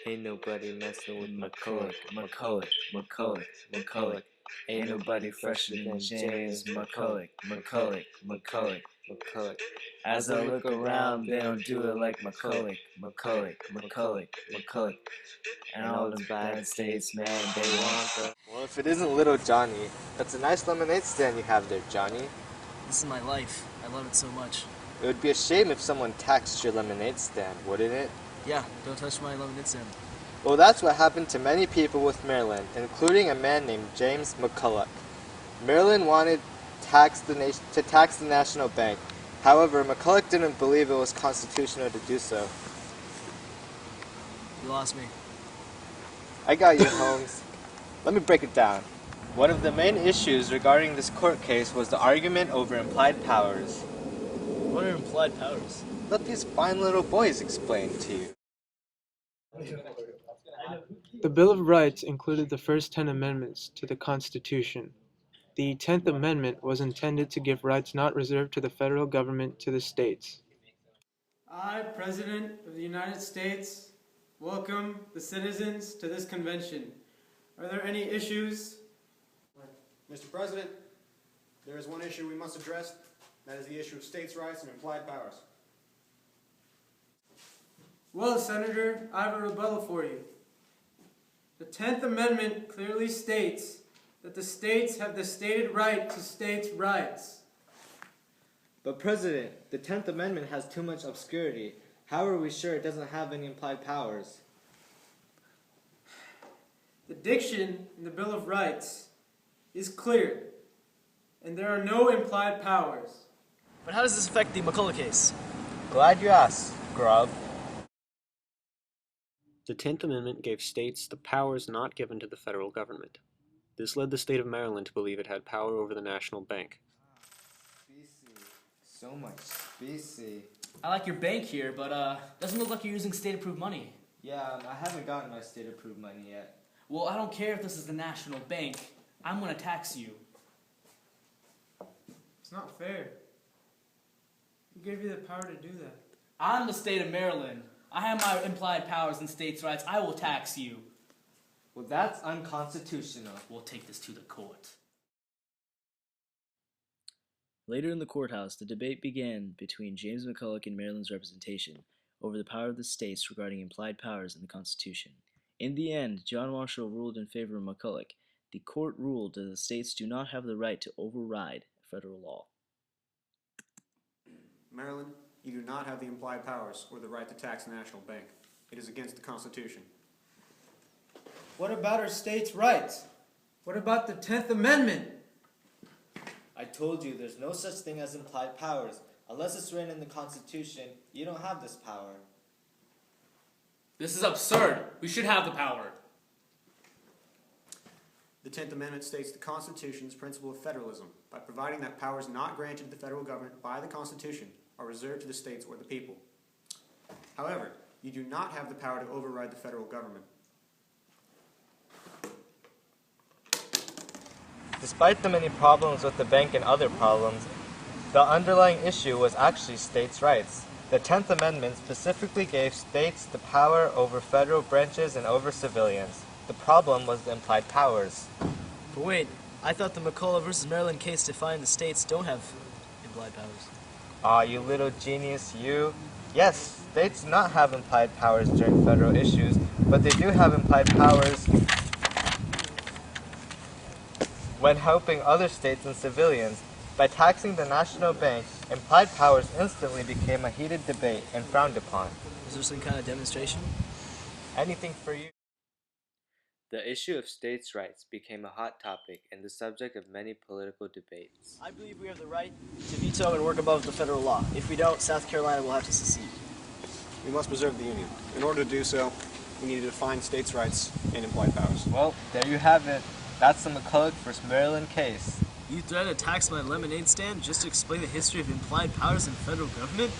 Ain't nobody messing with McCulloch, McCulloch, McCulloch, McCulloch. Ain't nobody fresher than James McCulloch, McCulloch, McCulloch, McCulloch. As I look around, they don't do it like McCulloch, McCulloch, McCulloch, McCulloch. And all the bad states, man, they want the... Well, if it isn't little Johnny, that's a nice lemonade stand you have there, Johnny. This is my life. I love it so much. It would be a shame if someone taxed your lemonade stand, wouldn't it? Yeah, don't touch my lemonade stand. Well, that's what happened to many people with Maryland, including a man named James McCulloch. Maryland wanted to tax the national bank. However, McCulloch didn't believe it was constitutional to do so. You lost me. I got you, Holmes. Let me break it down. One of the main issues regarding this court case was the argument over implied powers. What are implied powers? Let these fine little boys explain to you. The Bill of Rights included the first 10 amendments to the Constitution. The 10th Amendment was intended to give rights not reserved to the federal government to the states. I, President of the United States, welcome the citizens to this convention. Are there any issues? Mr. President, there is one issue we must address. That is the issue of states' rights and implied powers. Well, Senator, I have a rebuttal for you. The 10th Amendment clearly states that the states have the stated right to states' rights. But President, the 10th Amendment has too much obscurity. How are we sure it doesn't have any implied powers? The diction in the Bill of Rights is clear, and there are no implied powers. But how does this affect the McCulloch case? Glad you asked, Grub. The 10th Amendment gave states the powers not given to the federal government. This led the state of Maryland to believe it had power over the national bank. Specie. So much specie. I like your bank here, but doesn't look like you're using state-approved money. Yeah, I haven't gotten my state-approved money yet. Well, I don't care if this is the national bank. I'm going to tax you. It's not fair. Who gave you the power to do that? I'm the state of Maryland. I have my implied powers and states' rights. I will tax you. Well, that's unconstitutional. We'll take this to the court. Later in the courthouse, the debate began between James McCulloch and Maryland's representation over the power of the states regarding implied powers in the Constitution. In the end, John Marshall ruled in favor of McCulloch. The court ruled that the states do not have the right to override federal law. Maryland, you do not have the implied powers or the right to tax the national bank. It is against the Constitution. What about our states' rights? What about the 10th Amendment? I told you there's no such thing as implied powers. Unless it's written in the Constitution, you don't have this power. This is absurd. We should have the power. The 10th Amendment states the Constitution's principle of federalism by providing that powers not granted to the federal government by the Constitution are reserved to the states or the people. However, you do not have the power to override the federal government. Despite the many problems with the bank and other problems, the underlying issue was actually states' rights. The 10th Amendment specifically gave states the power over federal branches and over civilians. The problem was the implied powers. But wait, I thought the McCulloch versus Maryland case defined the states don't have implied powers. Aw, you little genius, you. Yes, states do not have implied powers during federal issues, but they do have implied powers when helping other states and civilians. By taxing the national bank, implied powers instantly became a heated debate and frowned upon. Is there some kind of demonstration? Anything for you? The issue of states' rights became a hot topic and the subject of many political debates. I believe we have the right to veto and work above the federal law. If we don't, South Carolina will have to secede. We must preserve the Union. In order to do so, we need to define states' rights and implied powers. Well, there you have it. That's the McCulloch versus Maryland case. You threatened to tax my lemonade stand just to explain the history of implied powers in federal government?